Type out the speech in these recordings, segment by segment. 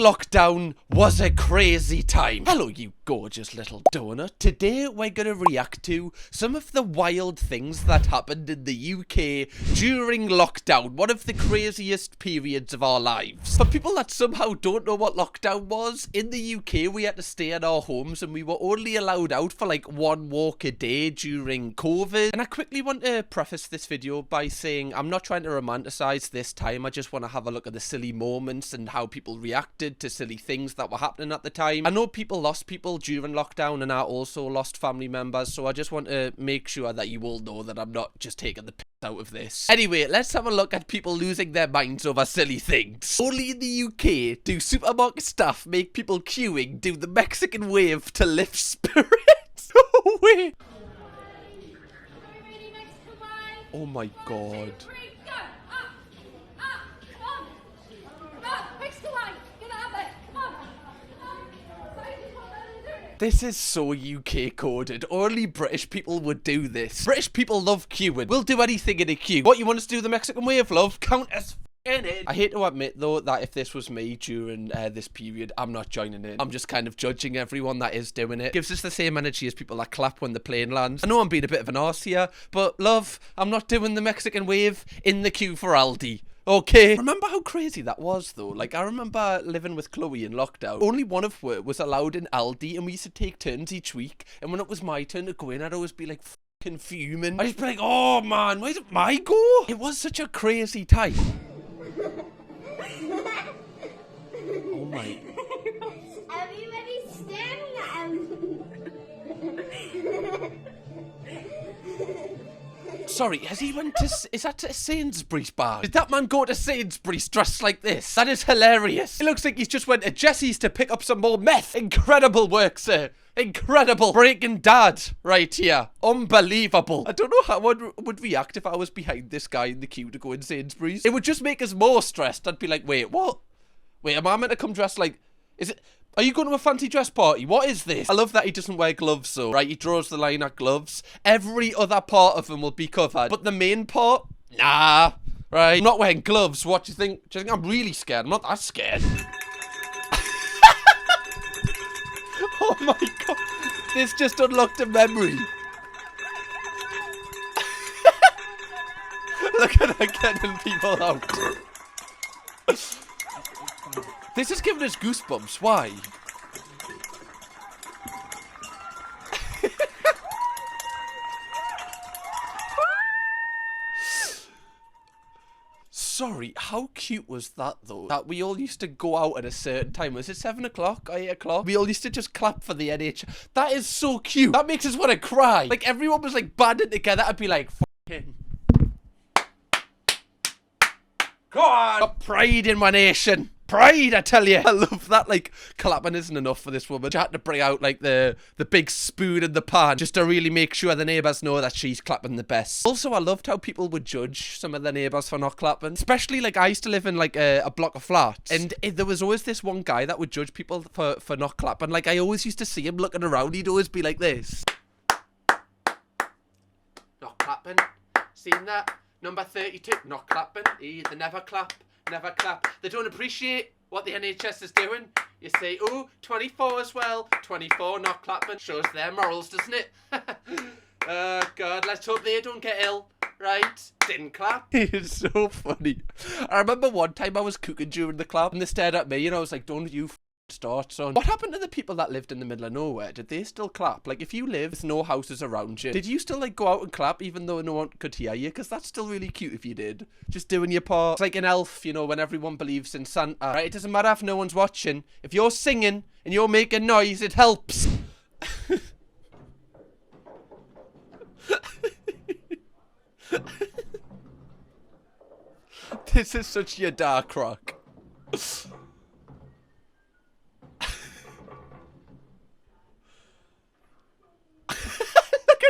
lockdown was a crazy time. Hello, you gorgeous little donut. Today we're gonna react to some of the wild things that happened in the UK during lockdown, one of the craziest periods of our lives. For people that somehow don't know what lockdown was, in the UK we had to stay in our homes and we were only allowed out for like one walk a day during COVID. And I quickly want to preface this video by saying I'm not trying to romanticize this time, I just want to have a look at the silly moments and how people reacted to silly things that were happening at the time. I know people lost people during lockdown and I also lost family members, so I just want to make sure that you all know that I'm not just taking the piss out of this. Anyway, let's have a look at people losing their minds over silly things. Only in the UK do supermarket staff make people queuing do the Mexican wave to lift spirits. No way. Oh my god. This is so UK coded. Only British people would do this. British people love queuing. We'll do anything in a queue. What, you want us to do the Mexican wave, love? Count us in it. I hate to admit though that if this was me during this period, I'm not joining in. I'm just kind of judging everyone that is doing it. Gives us the same energy as people that clap when the plane lands. I know I'm being a bit of an arse here, but love, I'm not doing the Mexican wave in the queue for Aldi. Okay. Remember how crazy that was though? Like, I remember living with Chloe in lockdown. Only one of us was allowed in Aldi and we used to take turns each week. And when it was my turn to go in, I'd always be like fucking fuming. I'd just be like, oh man, why is it my go? It was such a crazy time. Oh my. Everybody's staring at him. Sorry, has he went to, is that to Sainsbury's bar? Did that man go to Sainsbury's dressed like this? That is hilarious. It looks like he's just went to Jesse's to pick up some more meth. Incredible work, sir. Incredible. Breaking dad right here. Unbelievable. I don't know how I would react if I was behind this guy in the queue to go in Sainsbury's. It would just make us more stressed. I'd be like, wait, what? Wait, am I meant to come dressed like, is it... Are you going to a fancy dress party? What is this? I love that he doesn't wear gloves though, right? He draws the line at gloves. Every other part of him will be covered. But the main part? Nah. Right? I'm not wearing gloves. What do you think? Do you think I'm really scared? I'm not that scared. Oh my god. This just unlocked a memory. Look at her getting people out. This is giving us goosebumps. Why? Sorry, how cute was that though? That we all used to go out at a certain time. Was it 7 o'clock or 8 o'clock? We all used to just clap for the NH. That is so cute. That makes us want to cry. Like everyone was like banding together. I'd be like, fucking. Go on. Got pride in my nation. Pride, I tell you. I love that, like, clapping isn't enough for this woman. She had to bring out, like, the big spoon in the pan just to really make sure the neighbours know that she's clapping the best. Also, I loved how people would judge some of the neighbours for not clapping. Especially, like, I used to live in, like, a block of flats. And there was always this one guy that would judge people for not clapping. Like, I always used to see him looking around. He'd always be like this. Not clapping. Seen that? Number 32. Not clapping. They never clap. Never clap. They don't appreciate what the NHS is doing. You say, oh, 24 as well. 24 not clapping. Shows their morals, doesn't it? Oh, God, let's hope they don't get ill. Right? Didn't clap. It's so funny. I remember one time I was cooking during the clap and they stared at me and I was like, don't you start, son. What happened to the people that lived in the middle of nowhere? Did they still clap? Like, if you live with no houses around you, did you still, like, go out and clap even though no one could hear you? Because that's still really cute if you did. Just doing your part. It's like an elf, you know, when everyone believes in Santa. Right? It doesn't matter if no one's watching. If you're singing and you're making noise, it helps. This is such your dark rock.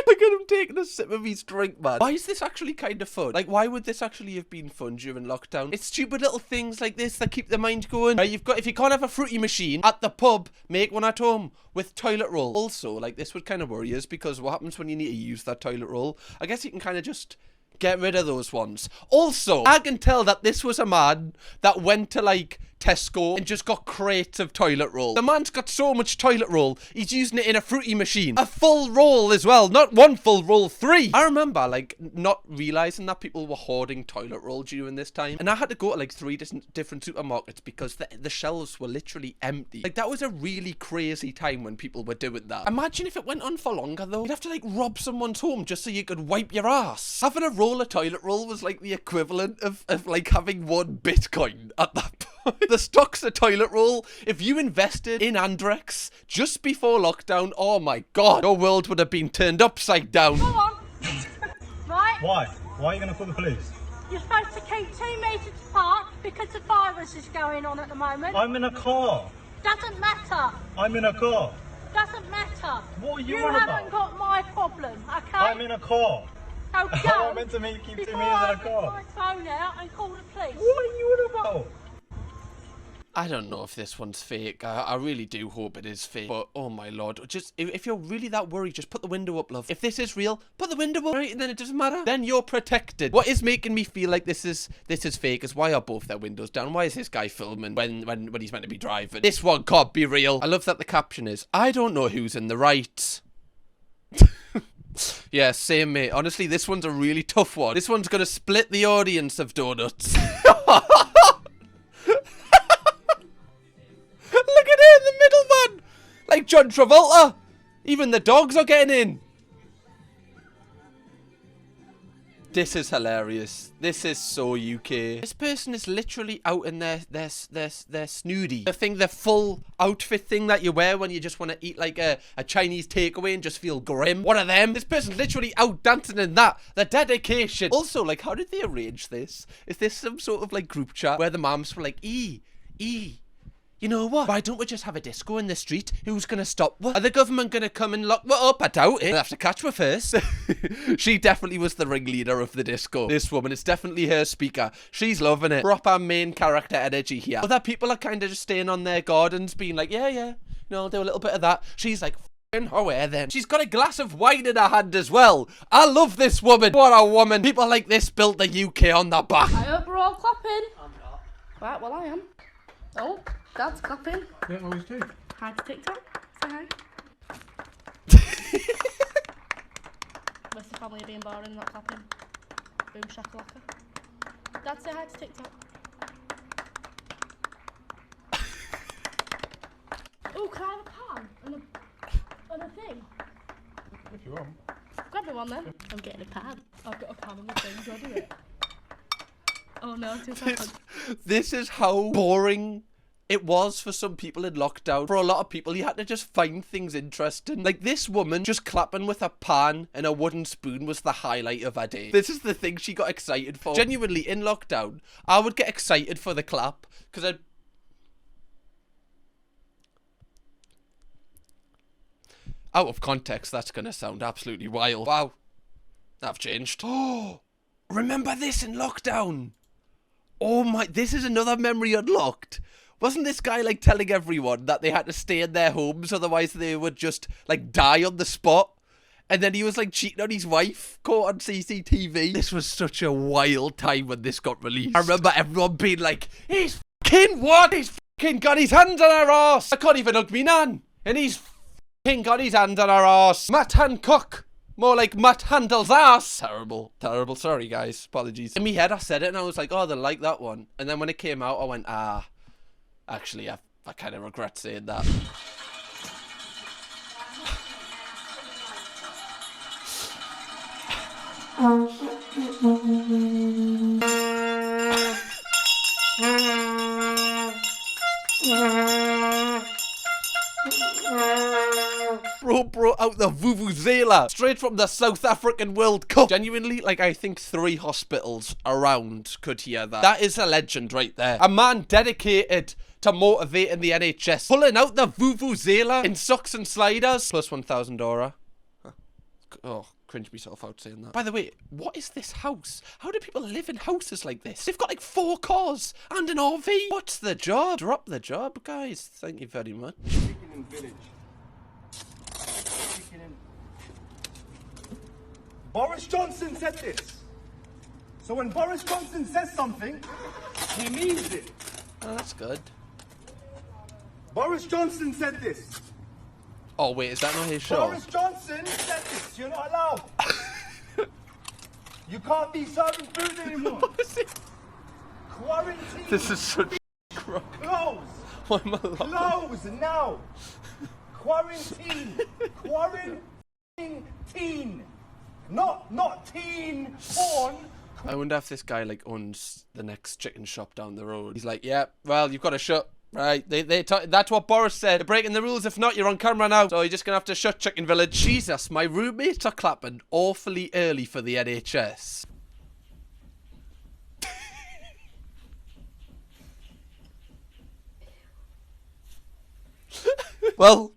Look at him taking a sip of his drink, man. Why is this actually kind of fun? Like, why would this actually have been fun during lockdown? It's stupid little things like this that keep the mind going. Right, if you can't have a fruity machine at the pub, make one at home with toilet roll. Also, like, this would kind of worry us because what happens when you need to use that toilet roll? I guess you can kind of just get rid of those ones. Also, I can tell that this was a man that went to, like, Tesco and just got crates of toilet roll. The man's got so much toilet roll, he's using it in a fruity machine. A full roll as well, not one full roll, 3. I remember, like, not realising that people were hoarding toilet roll during this time. And I had to go to, like, 3 different supermarkets because the shelves were literally empty. Like, that was a really crazy time when people were doing that. Imagine if it went on for longer, though. You'd have to, like, rob someone's home just so you could wipe your ass. Having a roll of toilet roll was, like, the equivalent of like, having 1 Bitcoin at that point. The stocks of toilet roll, if you invested in Andrex just before lockdown, oh my god, your world would have been turned upside down. Go on. Right? Why? Why are you going to call the police? You're supposed to keep 2 metres apart because the virus is going on at the moment. I'm in a car. Doesn't matter. I'm in a car. Doesn't matter. What are you You on haven't about? got my problem, okay? I'm in a car. So How go am I meant to keep 2 meters in a before car? I get my phone out and call the police. What are you on about? I don't know if this one's fake. I really do hope it is fake. But, oh my lord. Just, if you're really that worried, just put the window up, love. If this is real, put the window up, right? And then it doesn't matter. Then you're protected. What is making me feel like this is fake is why are both their windows down? Why is this guy filming when he's meant to be driving? This one can't be real. I love that the caption is, I don't know who's in the right. Yeah, same, mate. Honestly, this one's a really tough one. This one's gonna split the audience of donuts. Look at it in the middle, man. Like John Travolta. Even the dogs are getting in. This is hilarious. This is so UK. This person is literally out in their snooty. The thing, the full outfit thing that you wear when you just want to eat like a Chinese takeaway and just feel grim. One of them. This person's literally out dancing in that. The dedication. Also, like, how did they arrange this? Is this some sort of like group chat where the moms were like, you know what? Why don't we just have a disco in the street? Who's gonna stop us? Are the government gonna come and lock us up? I doubt it. They'll have to catch her first. She definitely was the ringleader of the disco. This woman, it's definitely her speaker. She's loving it. Proper main character energy here. Other people are kind of just staying on their gardens, being like, yeah, you know, I'll do a little bit of that. She's like, f***ing away then. She's got a glass of wine in her hand as well. I love this woman. What a woman. People like this built the UK on their back. I hope we're all clapping. I'm not. Right, well I am. Oh, Dad's clapping. Yeah, I always do. Hi to TikTok. Say hi. Rest of the family are being boring and not clapping. Boom shakalaka. Dad, say hi to TikTok. Oh, can I have a pan and a thing? If you want. Grab me one then. I'm getting a pan. I've got a pan and a thing. Do I do it? Oh no, too fast. This is how boring it was for some people in lockdown. For a lot of people, you had to just find things interesting. Like this woman just clapping with a pan and a wooden spoon was the highlight of her day. This is the thing she got excited for. Genuinely, in lockdown, I would get excited for the clap because I'd... Out of context, that's going to sound absolutely wild. Wow. I've changed. Oh, remember this in lockdown? Oh my, this is another memory unlocked. Wasn't this guy like telling everyone that they had to stay in their homes, otherwise they would just like die on the spot? And then he was like cheating on his wife, caught on CCTV. This was such a wild time when this got released. I remember everyone being like, he's f***ing what? He's f***ing got his hands on her ass. I can't even hug me nan. And he's f***ing got his hands on her ass. Matt Hancock. More like Matt Handel's ass. Terrible. Terrible. Sorry, guys. Apologies. In my head, I said it and I was like, oh, they'll like that one. And then when it came out, I went, actually, I kind of regret saying that. Bro out the vuvuzela straight from the South African World Cup. Genuinely, like, I think 3 hospitals around could hear that. That is a legend right there. A man dedicated to motivating the NHS, pulling out the vuvuzela in socks and sliders. Plus 1,000 aura. Huh. Oh, cringe myself out saying that. By the way, what is this house? How do people live in houses like this? They've got like 4 cars and an RV. What's the job? Drop the job, guys. Thank you very much. Boris Johnson said this. So when Boris Johnson says something, he means it. Oh, that's good. Boris Johnson said this. Oh, wait, is that not his show? Boris Johnson said this. You're not allowed. You can't be serving food anymore. Quarantine. This is such crap. Close. Why am I laughing? Close now. Quarantine. Quarantine. Not teen porn. I wonder if this guy like owns the next chicken shop down the road. He's like, yeah, well, you've got to shut. Right, that's what Boris said. They're breaking the rules. If not, you're on camera now. So you're just gonna have to shut Chicken Village. Jesus, my roommates are clapping awfully early for the NHS. Well,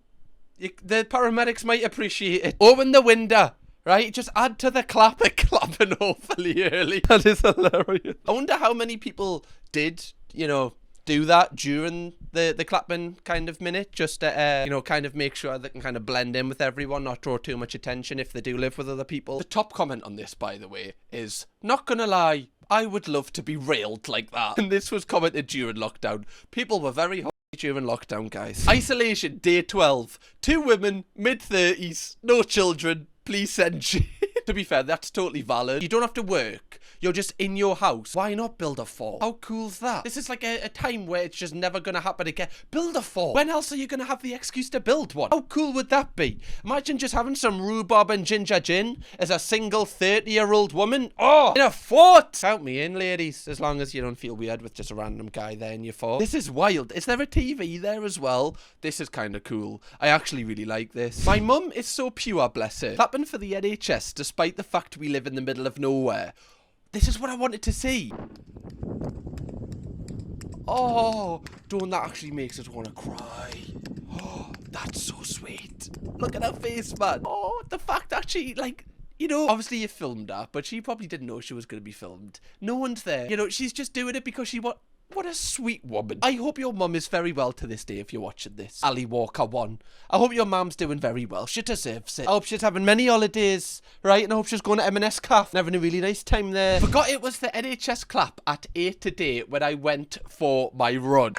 the paramedics might appreciate it. Open the window. Right, just add to the clapping awfully early. That is hilarious. I wonder how many people did, you know, do that during the clapping kind of minute, just to, you know, kind of make sure they can kind of blend in with everyone, not draw too much attention if they do live with other people. The top comment on this, by the way, is, not gonna lie, I would love to be railed like that. And this was commented during lockdown. People were very hot during lockdown, guys. Isolation, day 12. 2 women, mid-30s, no children. Please send shit. To be fair, that's totally valid. You don't have to work. You're just in your house. Why not build a fort? How cool's that? This is like a time where it's just never going to happen again. Build a fort. When else are you going to have the excuse to build one? How cool would that be? Imagine just having some rhubarb and ginger gin as a single 30-year-old woman. Oh, in a fort. Count me in, ladies. As long as you don't feel weird with just a random guy there in your fort. This is wild. Is there a TV there as well? This is kind of cool. I actually really like this. My mum is so pure, bless her. Clapping for the NHS, despite the fact we live in the middle of nowhere. This is what I wanted to see. Oh, don't that actually makes us want to cry. Oh, that's so sweet. Look at her face, man. Oh, the fact that she, like, you know, obviously you filmed her, but she probably didn't know she was going to be filmed. No one's there. You know, she's just doing it because she what a sweet woman. I hope your mum is very well to this day if you're watching this. Ali Walker 1. I hope your mum's doing very well. She deserves it. I hope she's having many holidays, right? And I hope she's going to M&S Calf and having a really nice time there. Forgot it was the NHS clap at 8 today when I went for my run.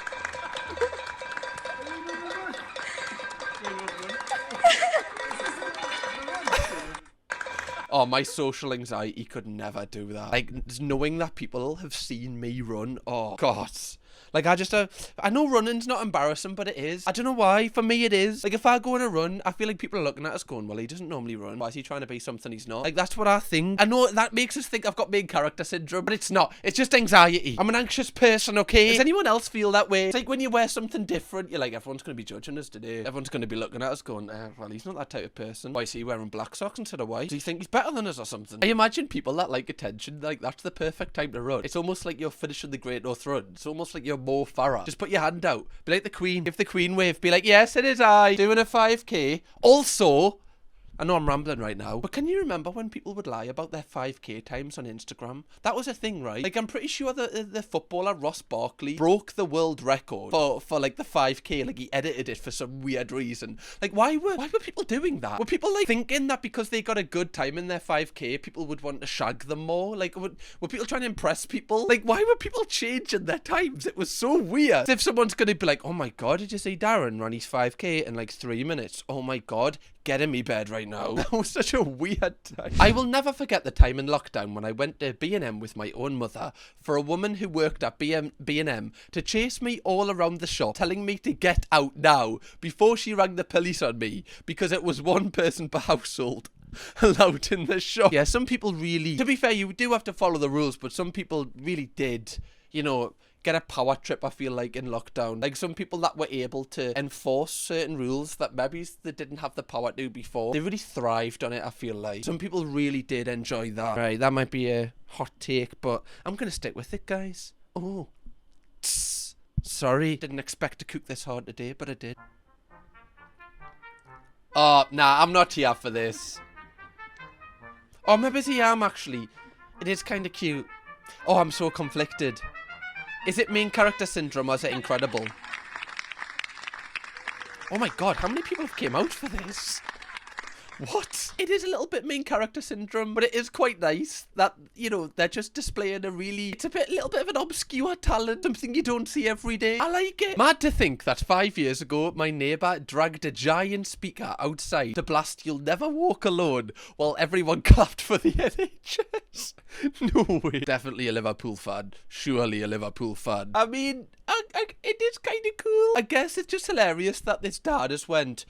Oh, my social anxiety could never do that. Like, knowing that people have seen me run, oh, God. Like, I know running's not embarrassing, but it is. I don't know why. For me, it is. Like, if I go on a run, I feel like people are looking at us going, well, he doesn't normally run. Why is he trying to be something he's not? Like, that's what I think. I know that makes us think I've got main character syndrome, but it's not. It's just anxiety. I'm an anxious person, okay? Does anyone else feel that way? It's like when you wear something different, you're like, everyone's going to be judging us today. Everyone's going to be looking at us going, well, he's not that type of person. Why is he wearing black socks instead of white? Do you think he's better than us or something? I imagine people that like attention, like, that's the perfect time to run. It's almost like you're finishing the Great North Run. It's almost like you're Mo Farah. Just put your hand out. Be like the Queen. Give the Queen wave. Be like, yes, it is I. Doing a 5k. Also, I know I'm rambling right now, but can you remember when people would lie about their 5k times on Instagram? That was a thing, right? Like, I'm pretty sure the footballer Ross Barkley broke the world record for like the 5k. Like, he edited it for some weird reason. Like, why were people doing that? Were people like thinking that because they got a good time in their 5k, people would want to shag them more? Like, were people trying to impress people? Like, why were people changing their times? It was so weird. As if someone's gonna be like, oh my God, did you see Darren run his 5k in like 3 minutes? Oh my God. Get in me bed right now. That was such a weird time. I will never forget the time in lockdown when I went to B&M with my own mother for a woman who worked at B&M to chase me all around the shop, telling me to get out now before she rang the police on me because it was one person per household allowed in the shop. Yeah, some people really, to be fair, you do have to follow the rules, but some people really did, you know, get a power trip, I feel like, in lockdown. Like, some people that were able to enforce certain rules that maybe they didn't have the power to before, they really thrived on it, I feel like. Some people really did enjoy that. Right, that might be a hot take, but I'm gonna stick with it, guys. Oh. Tss. Sorry. Didn't expect to cook this hard today, but I did. Oh, nah, I'm not here for this. Oh, maybe I am, actually. It is kind of cute. Oh, I'm so conflicted. Is it main character syndrome or is it incredible? Oh my God, how many people have came out for this? What? It is a little bit main character syndrome, but it is quite nice that, you know, they're just displaying a really, it's a little bit of an obscure talent, something you don't see every day. I like it. Mad to think that 5 years ago, my neighbour dragged a giant speaker outside to blast "You'll Never Walk Alone" while everyone clapped for the NHS. No way. Definitely a Liverpool fan. Surely a Liverpool fan. I mean, it is kind of cool. I guess it's just hilarious that this dad has went,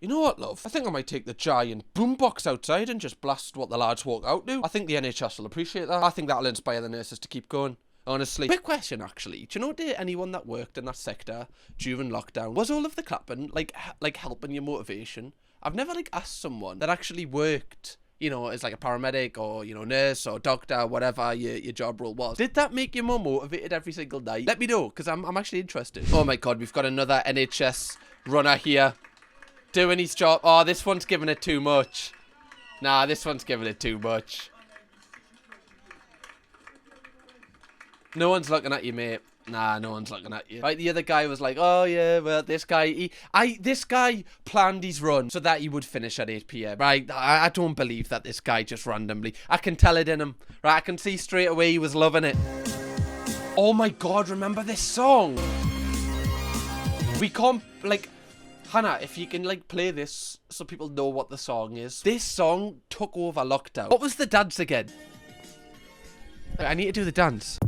"You know what, love? I think I might take the giant boombox outside and just blast what the lads walk out to. I think the NHS will appreciate that. I think that'll inspire the nurses to keep going." Honestly. Quick question, actually. Do you know, did anyone that worked in that sector during lockdown, was all of the clapping, like helping your motivation? I've never, asked someone that actually worked, you know, as, a paramedic or, you know, nurse or doctor, whatever your job role was. Did that make you more motivated every single night? Let me know, because I'm actually interested. Oh my God, we've got another NHS runner here. Doing his job. Oh, this one's giving it too much. Nah, this one's giving it too much. No one's looking at you, mate. Nah, no one's looking at you. Right, the other guy was like, "Oh yeah, well, this guy, this guy planned his run so that he would finish at 8 PM. Right, I don't believe that this guy just randomly. I can tell it in him. Right, I can see straight away he was loving it. Oh my God, remember this song? We can't, Hannah, if you can, play this so people know what the song is. This song took over lockdown. What was the dance again? I need to do the dance.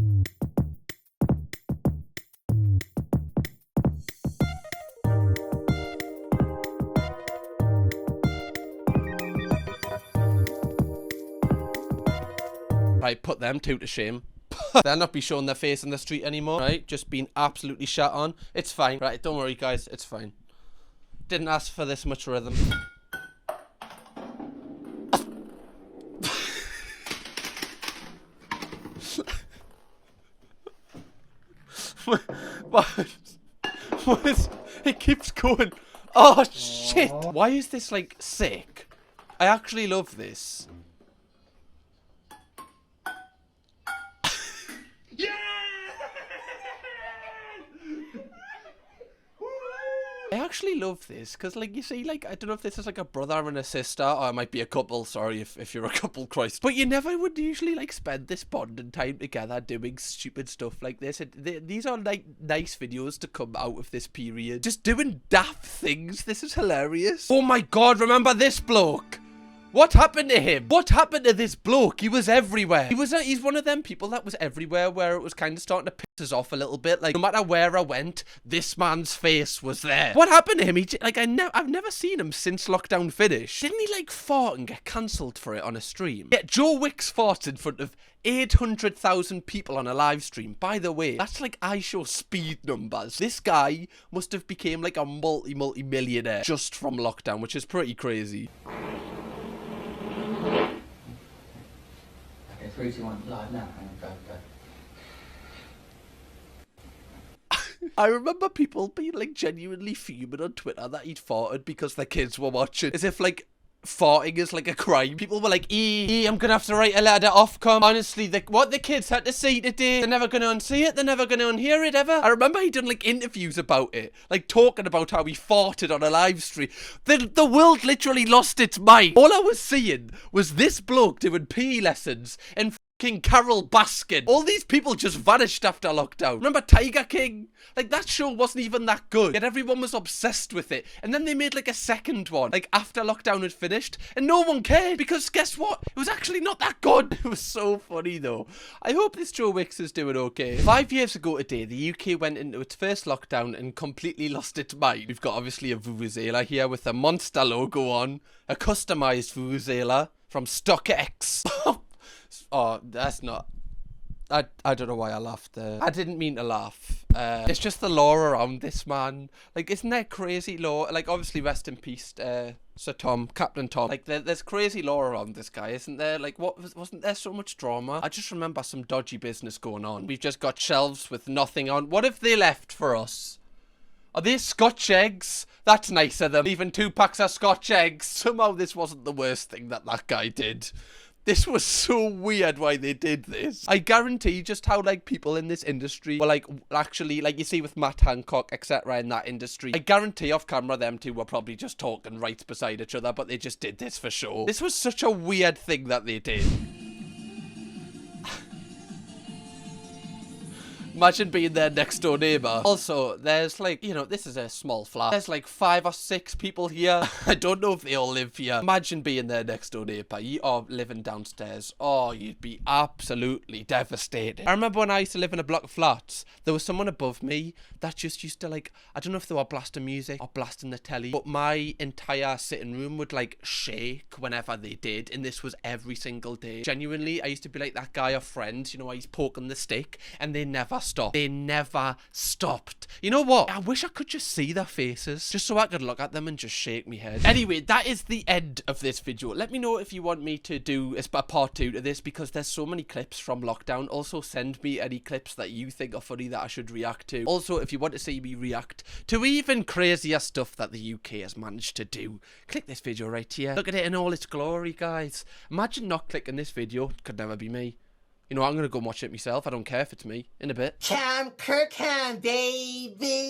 Right, put them two to shame. They'll not be showing their face in the street anymore, right? Just being absolutely shut on. It's fine, right? Don't worry, guys. It's fine. Didn't ask for this much rhythm. What? It keeps going. Oh, shit. Why is this, sick? I actually love this. I actually love this because, you see, I don't know if this is a brother and a sister, or it might be a couple. Sorry if you're a couple, Christ. But you never would usually spend this bonding time together doing stupid stuff like this. These are nice videos to come out of this period. Just doing daft things. This is hilarious. Oh my God! Remember this bloke? What happened to him? What happened to this bloke? He was everywhere. He's one of them people that was everywhere where it was kind of starting to piss us off a little bit. No matter where I went, this man's face was there. What happened to him? I've never seen him since lockdown finished. Didn't he fart and get cancelled for it on a stream? Yeah, Joe Wicks farts in front of 800,000 people on a live stream. By the way, that's iShow speed numbers. This guy must have became a multi-millionaire just from lockdown, which is pretty crazy. 3, 2, 1, live now. Go. I remember people being genuinely fuming on Twitter that he'd farted because their kids were watching. As if farting is a crime. People were like, I'm gonna have to write a letter to Ofcom. Honestly, what the kids had to see today, they're never gonna unsee it, they're never gonna unhear it ever. I remember he'd done interviews about it, talking about how he farted on a live stream. The world literally lost its mind. All I was seeing was this bloke doing PE lessons and King Carol Baskin. All these people just vanished after lockdown. Remember Tiger King? That show wasn't even that good, yet everyone was obsessed with it. And then they made a second one, after lockdown had finished, and no one cared, because guess what? It was actually not that good. It was so funny though. I hope this Joe Wicks is doing okay. 5 years ago today, the UK went into its first lockdown and completely lost its mind. We've got obviously a vuvuzela here with a monster logo on, a customised vuvuzela from StockX. Oh, that's not... I don't know why I laughed there. I didn't mean to laugh. It's just the lore around this man. Isn't there crazy lore? Obviously, rest in peace, Sir Tom, Captain Tom. There's crazy lore around this guy, isn't there? Wasn't there so much drama? I just remember some dodgy business going on. We've just got shelves with nothing on. What have they left for us? Are they Scotch eggs? That's nice of them. Even 2 packs of Scotch eggs. Somehow this wasn't the worst thing that guy did. This was so weird why they did this. I guarantee just how, like, people in this industry were, like, actually, like, you see with Matt Hancock, etc. in that industry, I guarantee off camera them two were probably just talking right beside each other, but they just did this for sure. This was such a weird thing that they did. Imagine being their next door neighbour. Also, there's like, you know, this is a small flat. There's like 5 or 6 people here. I don't know if they all live here. Imagine being their next door neighbour. You are living downstairs. Oh, you'd be absolutely devastated. I remember when I used to live in a block of flats, there was someone above me that just used to like, I don't know if they were blasting music or blasting the telly, but my entire sitting room would like shake whenever they did, and this was every single day. Genuinely, I used to be like that guy of Friends, you know, he's poking the stick, and they never stopped. They never stopped. You know what? I wish I could just see their faces, just so I could look at them and just shake my head. Anyway, that is the end of this video. Let me know if you want me to do a part 2 to this, because there's so many clips from lockdown. Also, send me any clips that you think are funny that I should react to. Also, if you want to see me react to even crazier stuff that the UK has managed to do, click this video right here. Look at it in all its glory, guys. Imagine not clicking this video. Could never be me. You know, I'm going to go and watch it myself. I don't care if it's me. In a bit. Kirkham, baby.